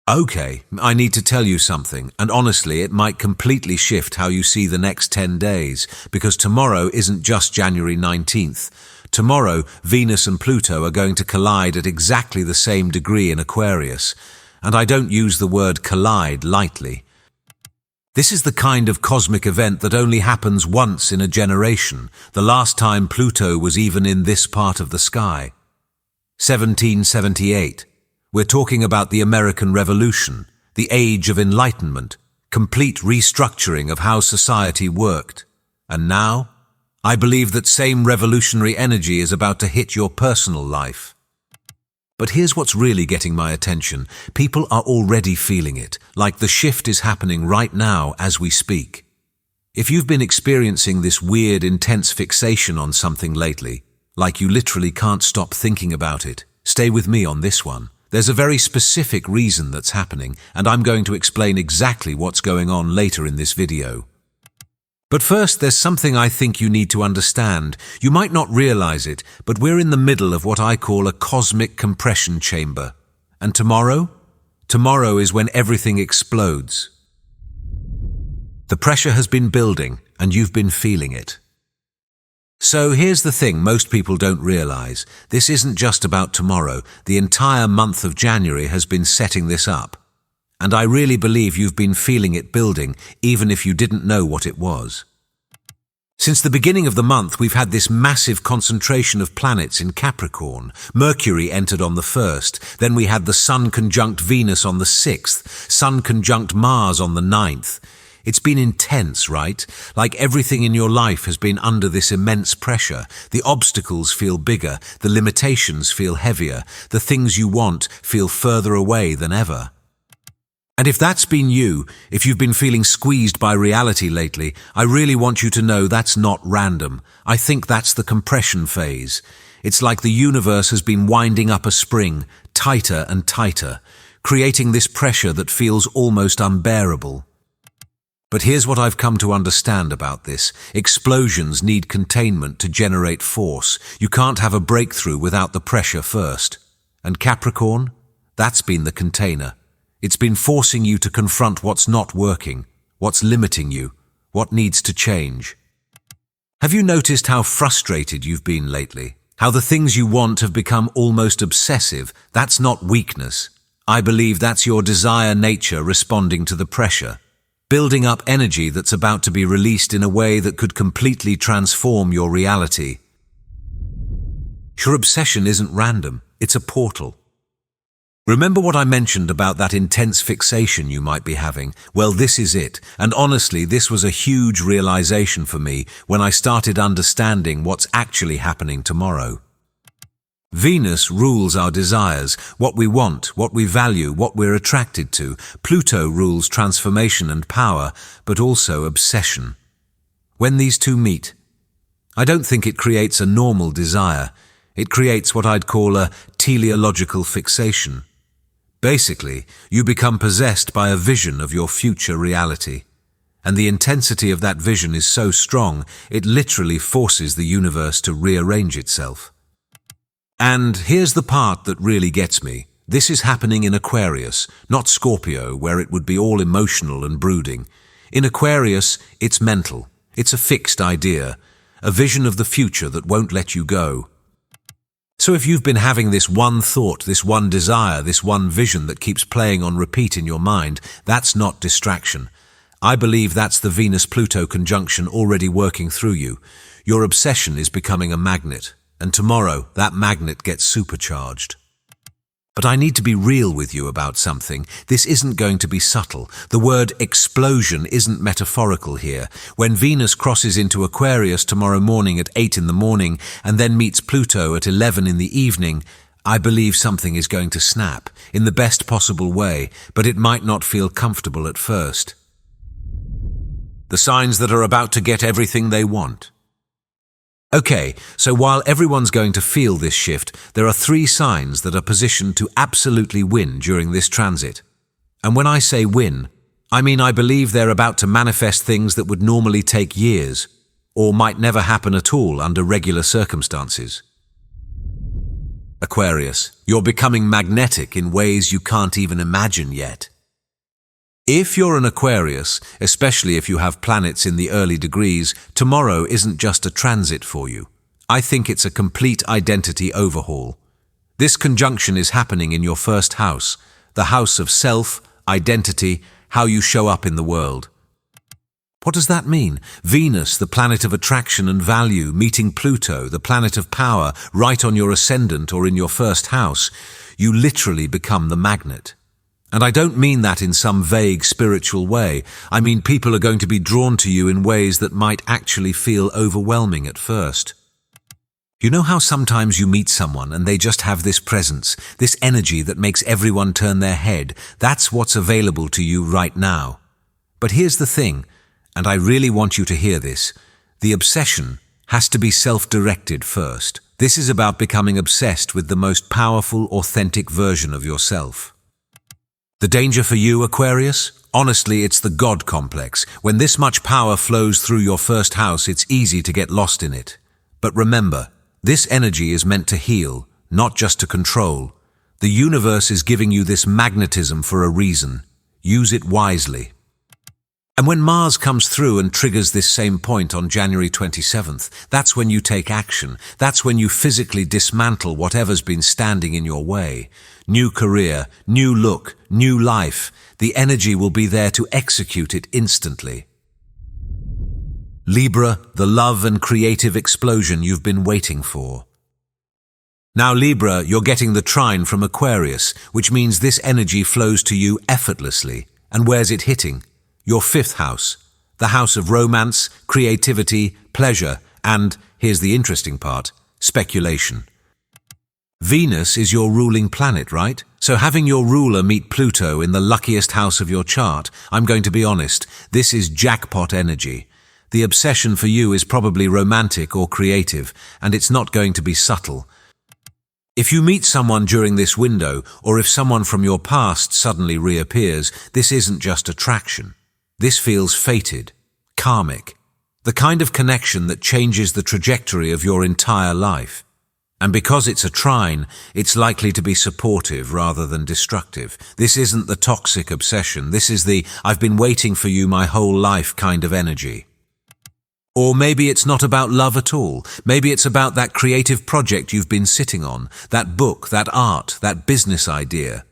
Okay, I need to tell you something, and honestly, it might completely shift how you see the next 10 days, because tomorrow isn't just January 19th. Tomorrow, Venus and Pluto are going to collide at exactly the same degree in Aquarius, and I don't use the word collide lightly. This is the kind of cosmic event that only happens once in a generation, the last time Pluto was even in this part of the sky. 1778. We're talking about the American Revolution, the Age of Enlightenment, complete restructuring of how society worked. And now, I believe that same revolutionary energy is about to hit your personal life. But here's what's really getting my attention. People are already feeling it, like the shift is happening right now as we speak. If you've been experiencing this weird, intense fixation on something lately, like you literally can't stop thinking about it, stay with me on this one. There's a very specific reason that's happening, and I'm going to explain exactly what's going on later in this video. But first, there's something I think you need to understand. You might not realize it, but we're in the middle of what I call a cosmic compression chamber. And tomorrow? Tomorrow is when everything explodes. The pressure has been building, and you've been feeling it. So here's the thing most people don't realize. This isn't just about tomorrow. The entire month of January has been setting this up. And I really believe you've been feeling it building, even if you didn't know what it was. Since the beginning of the month, we've had this massive concentration of planets in Capricorn. Mercury entered on the 1st, then we had the Sun conjunct Venus on the 6th, Sun conjunct Mars on the 9th. It's been intense, right? Like everything in your life has been under this immense pressure. The obstacles feel bigger, the limitations feel heavier, the things you want feel further away than ever. And if that's been you, if you've been feeling squeezed by reality lately, I really want you to know that's not random. I think that's the compression phase. It's like the universe has been winding up a spring, tighter and tighter, creating this pressure that feels almost unbearable. But here's what I've come to understand about this. Explosions need containment to generate force. You can't have a breakthrough without the pressure first. And Capricorn? That's been the container. It's been forcing you to confront what's not working, what's limiting you, what needs to change. Have you noticed how frustrated you've been lately? How the things you want have become almost obsessive? That's not weakness. I believe that's your desire nature responding to the pressure. Building up energy that's about to be released in a way that could completely transform your reality. Your obsession isn't random, it's a portal. Remember what I mentioned about that intense fixation you might be having? Well, this is it, and honestly, this was a huge realization for me when I started understanding what's actually happening tomorrow. Venus rules our desires, what we want, what we value, what we're attracted to. Pluto rules transformation and power, but also obsession. When these two meet, I don't think it creates a normal desire. It creates what I'd call a teleological fixation. Basically, you become possessed by a vision of your future reality. And the intensity of that vision is so strong, it literally forces the universe to rearrange itself. And here's the part that really gets me. This is happening in Aquarius, not Scorpio, where it would be all emotional and brooding. In Aquarius, it's mental. It's a fixed idea, a vision of the future that won't let you go. So if you've been having this one thought, this one desire, this one vision that keeps playing on repeat in your mind, that's not distraction. I believe that's the Venus-Pluto conjunction already working through you. Your obsession is becoming a magnet. And tomorrow, that magnet gets supercharged. But I need to be real with you about something. This isn't going to be subtle. The word explosion isn't metaphorical here. When Venus crosses into Aquarius tomorrow morning at 8 in the morning and then meets Pluto at 11 in the evening, I believe something is going to snap in the best possible way, but it might not feel comfortable at first. The signs that are about to get everything they want. Okay, so while everyone's going to feel this shift, there are 3 signs that are positioned to absolutely win during this transit. And when I say win, I mean I believe they're about to manifest things that would normally take years, or might never happen at all under regular circumstances. Aquarius, you're becoming magnetic in ways you can't even imagine yet. If you're an Aquarius, especially if you have planets in the early degrees, tomorrow isn't just a transit for you. I think it's a complete identity overhaul. This conjunction is happening in your first house, the house of self, identity, how you show up in the world. What does that mean? Venus, the planet of attraction and value, meeting Pluto, the planet of power, right on your ascendant or in your first house. You literally become the magnet. And I don't mean that in some vague spiritual way. I mean people are going to be drawn to you in ways that might actually feel overwhelming at first. You know how sometimes you meet someone and they just have this presence, this energy that makes everyone turn their head? That's what's available to you right now. But here's the thing, and I really want you to hear this. The obsession has to be self-directed first. This is about becoming obsessed with the most powerful, authentic version of yourself. The danger for you, Aquarius? Honestly, it's the God complex. When this much power flows through your first house, it's easy to get lost in it. But remember, this energy is meant to heal, not just to control. The universe is giving you this magnetism for a reason. Use it wisely. And when Mars comes through and triggers this same point on January 27th, that's when you take action. That's when you physically dismantle whatever's been standing in your way. New career, new look, new life. The energy will be there to execute it instantly. Libra, the love and creative explosion you've been waiting for. Now Libra, you're getting the trine from Aquarius, which means this energy flows to you effortlessly. And where's it hitting? Your fifth house, the house of romance, creativity, pleasure, and, here's the interesting part, speculation. Venus is your ruling planet, right? So having your ruler meet Pluto in the luckiest house of your chart, I'm going to be honest, this is jackpot energy. The obsession for you is probably romantic or creative, and it's not going to be subtle. If you meet someone during this window, or if someone from your past suddenly reappears, this isn't just attraction. This feels fated, karmic, the kind of connection that changes the trajectory of your entire life. And because it's a trine, it's likely to be supportive rather than destructive. This isn't the toxic obsession, this is the "I've been waiting for you my whole life" kind of energy. Or maybe it's not about love at all. Maybe it's about that creative project you've been sitting on, that book, that art, that business idea.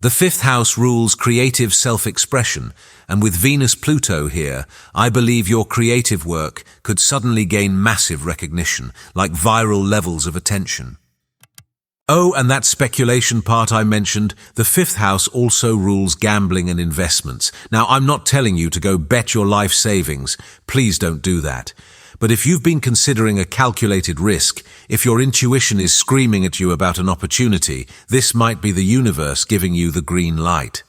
The fifth house rules creative self-expression, and with Venus-Pluto here, I believe your creative work could suddenly gain massive recognition, like viral levels of attention. Oh, and that speculation part I mentioned, the fifth house also rules gambling and investments. Now, I'm not telling you to go bet your life savings. Please don't do that. But if you've been considering a calculated risk, if your intuition is screaming at you about an opportunity, this might be the universe giving you the green light.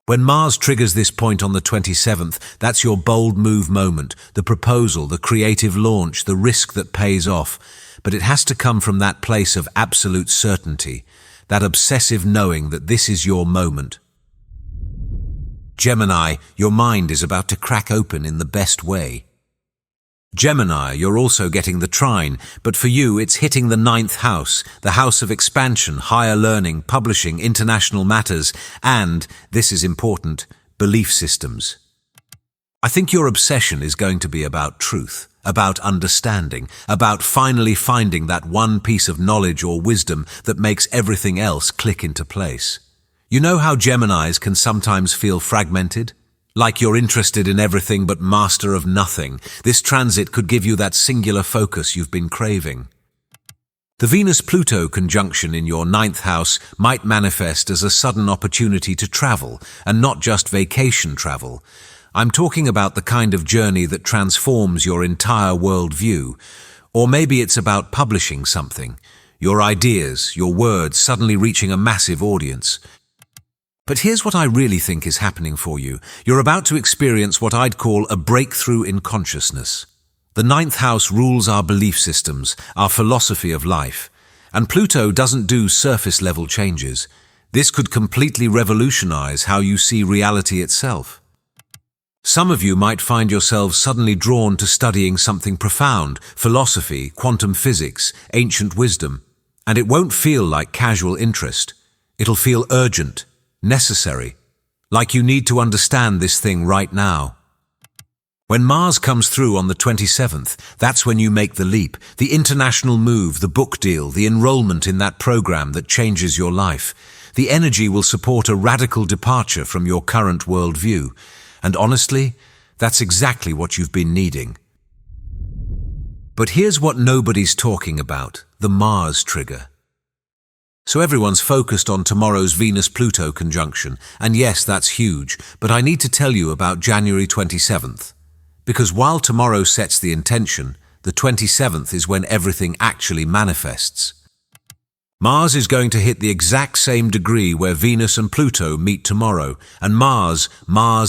When Mars triggers this point on the 27th, that's your bold move moment, the proposal, the creative launch, the risk that pays off. But it has to come from that place of absolute certainty, that obsessive knowing that this is your moment. Gemini, your mind is about to crack open in the best way. Gemini, you're also getting the trine, but for you it's hitting the ninth house, the house of expansion, higher learning, publishing, international matters, and, this is important, belief systems. I think your obsession is going to be about truth, about understanding, about finally finding that one piece of knowledge or wisdom that makes everything else click into place. You know how Geminis can sometimes feel fragmented? Like you're interested in everything but master of nothing. This transit could give you that singular focus you've been craving. The Venus-Pluto conjunction in your ninth house might manifest as a sudden opportunity to travel, and not just vacation travel. I'm talking about the kind of journey that transforms your entire worldview. Or maybe it's about publishing something, your ideas, your words suddenly reaching a massive audience. But here's what I really think is happening for you. You're about to experience what I'd call a breakthrough in consciousness. The ninth house rules our belief systems, our philosophy of life. And Pluto doesn't do surface-level changes. This could completely revolutionize how you see reality itself. Some of you might find yourselves suddenly drawn to studying something profound, philosophy, quantum physics, ancient wisdom. And it won't feel like casual interest. It'll feel urgent, necessary, like you need to understand this thing right now. When Mars comes through on the 27th, that's when you make the leap, the international move, the book deal, the enrollment in that program that changes your life. The energy will support a radical departure from your current worldview. And honestly, that's exactly what you've been needing. But here's what nobody's talking about, the Mars trigger. So everyone's focused on tomorrow's Venus-Pluto conjunction, and yes, that's huge, but I need to tell you about January 27th. Because while tomorrow sets the intention, the 27th is when everything actually manifests. Mars is going to hit the exact same degree where Venus and Pluto meet tomorrow, and Mars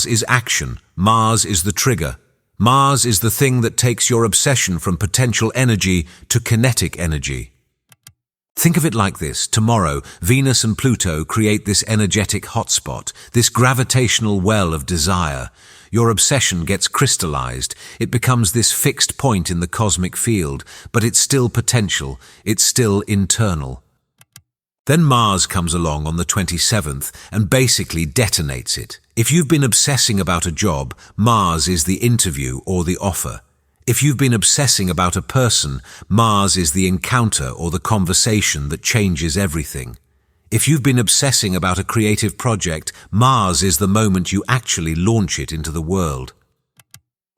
is action, Mars is the trigger. Mars is the thing that takes your obsession from potential energy to kinetic energy. Think of it like this. Tomorrow, Venus and Pluto create this energetic hotspot, this gravitational well of desire. Your obsession gets crystallized. It becomes this fixed point in the cosmic field, but it's still potential. It's still internal. Then Mars comes along on the 27th and basically detonates it. If you've been obsessing about a job, Mars is the interview or the offer. If you've been obsessing about a person, Mars is the encounter or the conversation that changes everything. If you've been obsessing about a creative project, Mars is the moment you actually launch it into the world.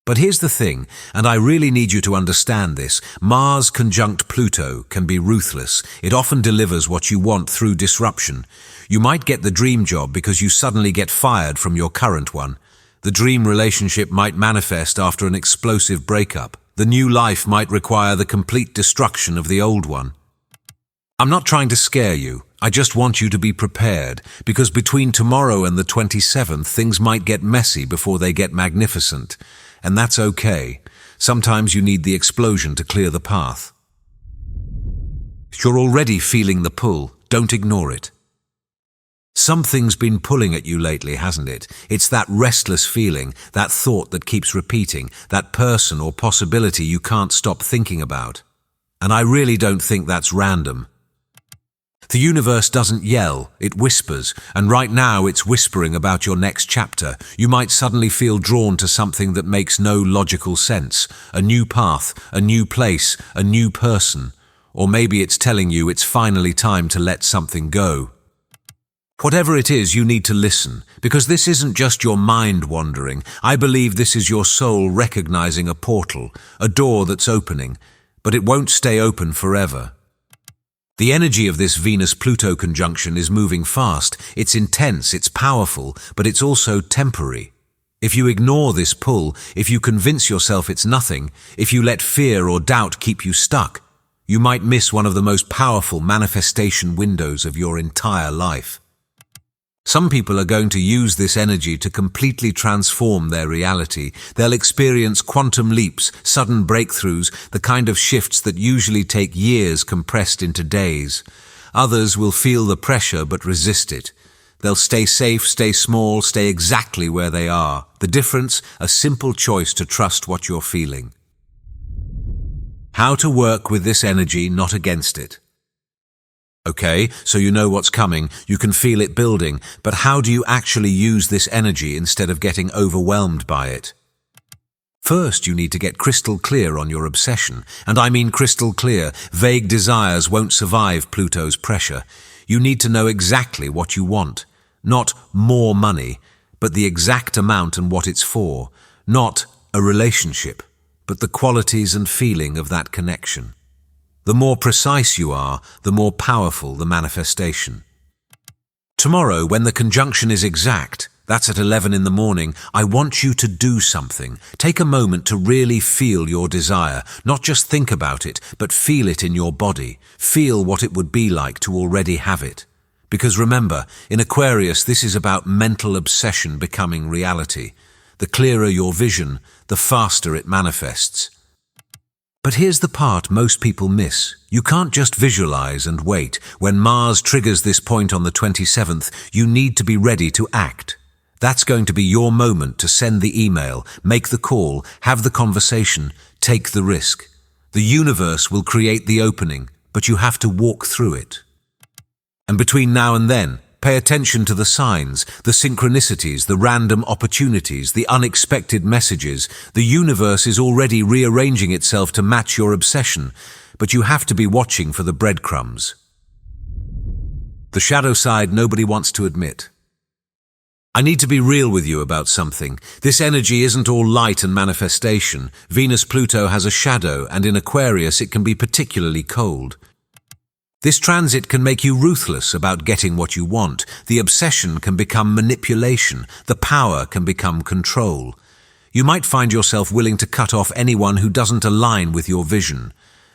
But here's the thing, and I really need you to understand this. Mars conjunct Pluto can be ruthless. It often delivers what you want through disruption. You might get the dream job because you suddenly get fired from your current one. The dream relationship might manifest after an explosive breakup. The new life might require the complete destruction of the old one. I'm not trying to scare you. I just want you to be prepared, because between tomorrow and the 27th, things might get messy before they get magnificent. And that's okay. Sometimes you need the explosion to clear the path. You're already feeling the pull. Don't ignore it. Something's been pulling at you lately, hasn't it? It's that restless feeling, that thought that keeps repeating, that person or possibility you can't stop thinking about. And I really don't think that's random. The universe doesn't yell, it whispers, and right now it's whispering about your next chapter. You might suddenly feel drawn to something that makes no logical sense. A new path, a new place, a new person. Or maybe it's telling you it's finally time to let something go. Whatever it is, you need to listen, because this isn't just your mind wandering. I believe this is your soul recognizing a portal, a door that's opening, but it won't stay open forever. The energy of this Venus-Pluto conjunction is moving fast. It's intense, it's powerful, but it's also temporary. If you ignore this pull, if you convince yourself it's nothing, if you let fear or doubt keep you stuck, you might miss one of the most powerful manifestation windows of your entire life. Some people are going to use this energy to completely transform their reality. They'll experience quantum leaps, sudden breakthroughs, the kind of shifts that usually take years compressed into days. Others will feel the pressure but resist it. They'll stay safe, stay small, stay exactly where they are. The difference? A simple choice to trust what you're feeling. How to work with this energy, not against it. Okay, so you know what's coming, you can feel it building, but how do you actually use this energy instead of getting overwhelmed by it? First, you need to get crystal clear on your obsession, and I mean crystal clear. Vague desires won't survive Pluto's pressure. You need to know exactly what you want. Not more money, but the exact amount and what it's for. Not a relationship, but the qualities and feeling of that connection. The more precise you are, the more powerful the manifestation. Tomorrow, when the conjunction is exact, that's at 11 in the morning, I want you to do something. Take a moment to really feel your desire. Not just think about it, but feel it in your body. Feel what it would be like to already have it. Because remember, in Aquarius, this is about mental obsession becoming reality. The clearer your vision, the faster it manifests. But here's the part most people miss. You can't just visualize and wait. When Mars triggers this point on the 27th, you need to be ready to act. That's going to be your moment to send the email, make the call, have the conversation, take the risk. The universe will create the opening, but you have to walk through it. And between now and then, pay attention to the signs, the synchronicities, the random opportunities, the unexpected messages. The universe is already rearranging itself to match your obsession, but you have to be watching for the breadcrumbs. The shadow side nobody wants to admit. I need to be real with you about something. This energy isn't all light and manifestation. Venus-Pluto has a shadow, and in Aquarius it can be particularly cold. This transit can make you ruthless about getting what you want. The obsession can become manipulation. The power can become control. You might find yourself willing to cut off anyone who doesn't align with your vision.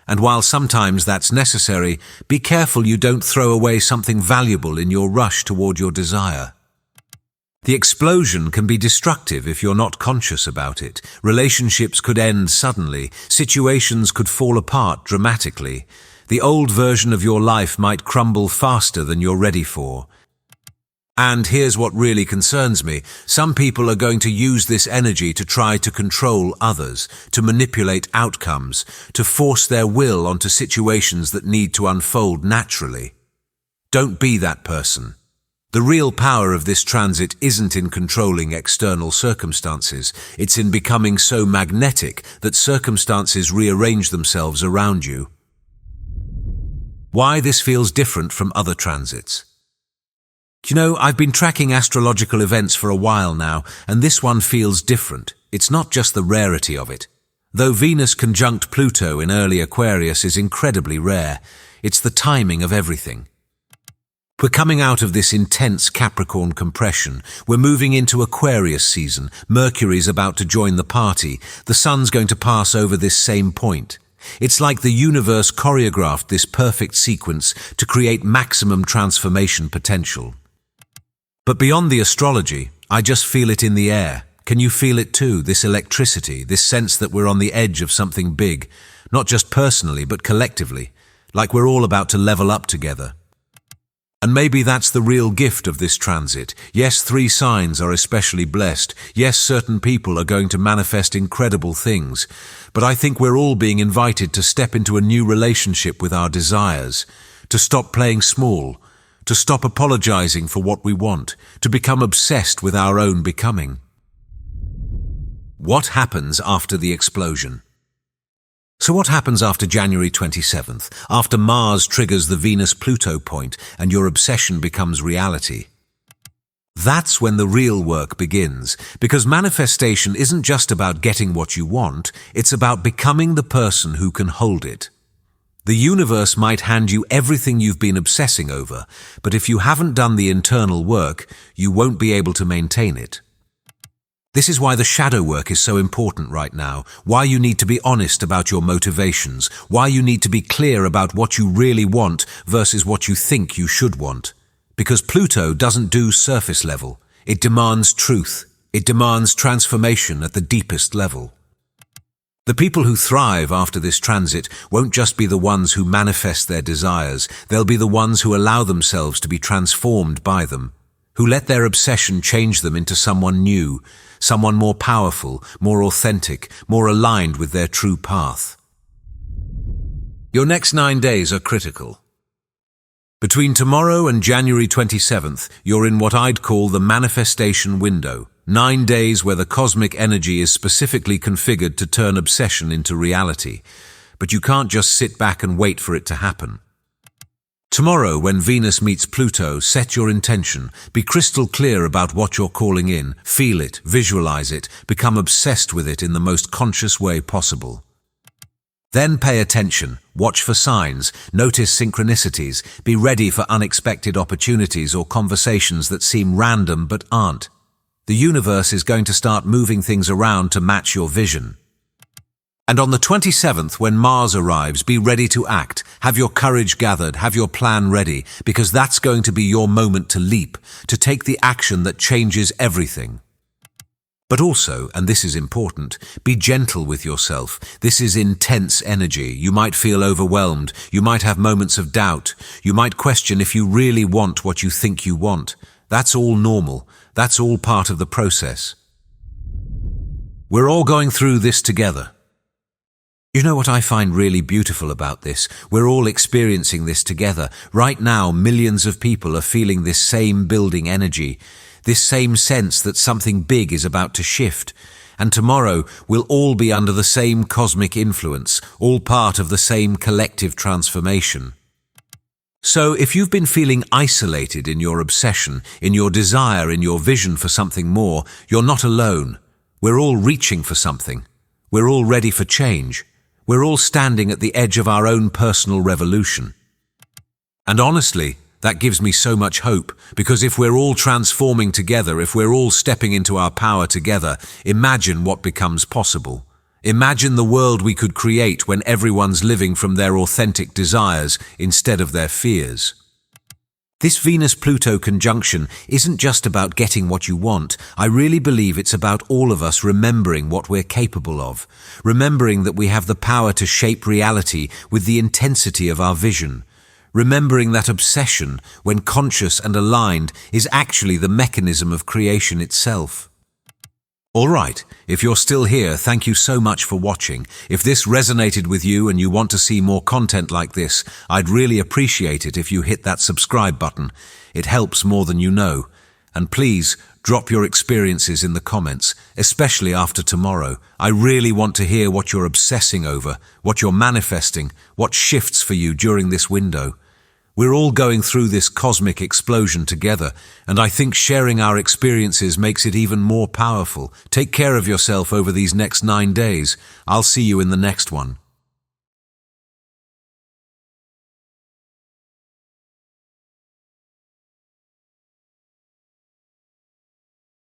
And while sometimes that's necessary, be careful you don't throw away something valuable in your rush toward your desire. The explosion can be destructive if you're not conscious about it. Relationships could end suddenly. Situations could fall apart dramatically. The old version of your life might crumble faster than you're ready for. And here's what really concerns me. Some people are going to use this energy to try to control others, to manipulate outcomes, to force their will onto situations that need to unfold naturally. Don't be that person. The real power of this transit isn't in controlling external circumstances. It's in becoming so magnetic that circumstances rearrange themselves around you. Why this feels different from other transits? You know, I've been tracking astrological events for a while now, and this one feels different. It's not just the rarity of it. Though Venus conjunct Pluto in early Aquarius is incredibly rare, it's the timing of everything. We're coming out of this intense Capricorn compression. We're moving into Aquarius season. Mercury's about to join the party. The sun's going to pass over this same point. It's like the universe choreographed this perfect sequence to create maximum transformation potential. But beyond the astrology, I just feel it in the air. Can you feel it too, this electricity, this sense that we're on the edge of something big, not just personally, but collectively, like we're all about to level up together? And maybe that's the real gift of this transit. Yes, 3 signs are especially blessed. Yes, certain people are going to manifest incredible things. But I think we're all being invited to step into a new relationship with our desires, to stop playing small, to stop apologizing for what we want, to become obsessed with our own becoming. What happens after the explosion? So what happens after January 27th, after Mars triggers the Venus-Pluto point and your obsession becomes reality? That's when the real work begins, because manifestation isn't just about getting what you want, it's about becoming the person who can hold it. The universe might hand you everything you've been obsessing over, but if you haven't done the internal work, you won't be able to maintain it. This is why the shadow work is so important right now, why you need to be honest about your motivations, why you need to be clear about what you really want versus what you think you should want. Because Pluto doesn't do surface level. It demands truth. It demands transformation at the deepest level. The people who thrive after this transit won't just be the ones who manifest their desires, they'll be the ones who allow themselves to be transformed by them, who let their obsession change them into someone new, someone more powerful, more authentic, more aligned with their true path. Your next 9 days are critical. Between tomorrow and January 27th, you're in what I'd call the manifestation window. 9 days where the cosmic energy is specifically configured to turn obsession into reality. But you can't just sit back and wait for it to happen. Tomorrow, when Venus meets Pluto, set your intention. Be crystal clear about what you're calling in. Feel it, visualize it, become obsessed with it in the most conscious way possible. Then pay attention, watch for signs, notice synchronicities, be ready for unexpected opportunities or conversations that seem random but aren't. The universe is going to start moving things around to match your vision. And on the 27th, when Mars arrives, be ready to act. Have your courage gathered, have your plan ready, because that's going to be your moment to leap, to take the action that changes everything. But also, and this is important, be gentle with yourself. This is intense energy. You might feel overwhelmed. You might have moments of doubt. You might question if you really want what you think you want. That's all normal. That's all part of the process. We're all going through this together. You know what I find really beautiful about this? We're all experiencing this together. Right now, millions of people are feeling this same building energy, this same sense that something big is about to shift. And tomorrow, we'll all be under the same cosmic influence, all part of the same collective transformation. So, if you've been feeling isolated in your obsession, in your desire, in your vision for something more, you're not alone. We're all reaching for something. We're all ready for change. We're all standing at the edge of our own personal revolution. And honestly, that gives me so much hope, because if we're all transforming together, if we're all stepping into our power together, imagine what becomes possible. Imagine the world we could create when everyone's living from their authentic desires instead of their fears. This Venus-Pluto conjunction isn't just about getting what you want. I really believe it's about all of us remembering what we're capable of, remembering that we have the power to shape reality with the intensity of our vision, remembering that obsession, when conscious and aligned, is actually the mechanism of creation itself. All right, if you're still here, thank you so much for watching. If this resonated with you and you want to see more content like this, I'd really appreciate it if you hit that subscribe button. It helps more than you know. And please, drop your experiences in the comments, especially after tomorrow. I really want to hear what you're obsessing over, what you're manifesting, what shifts for you during this window. We're all going through this cosmic explosion together, and I think sharing our experiences makes it even more powerful. Take care of yourself over these next 9 days. I'll see you in the next one.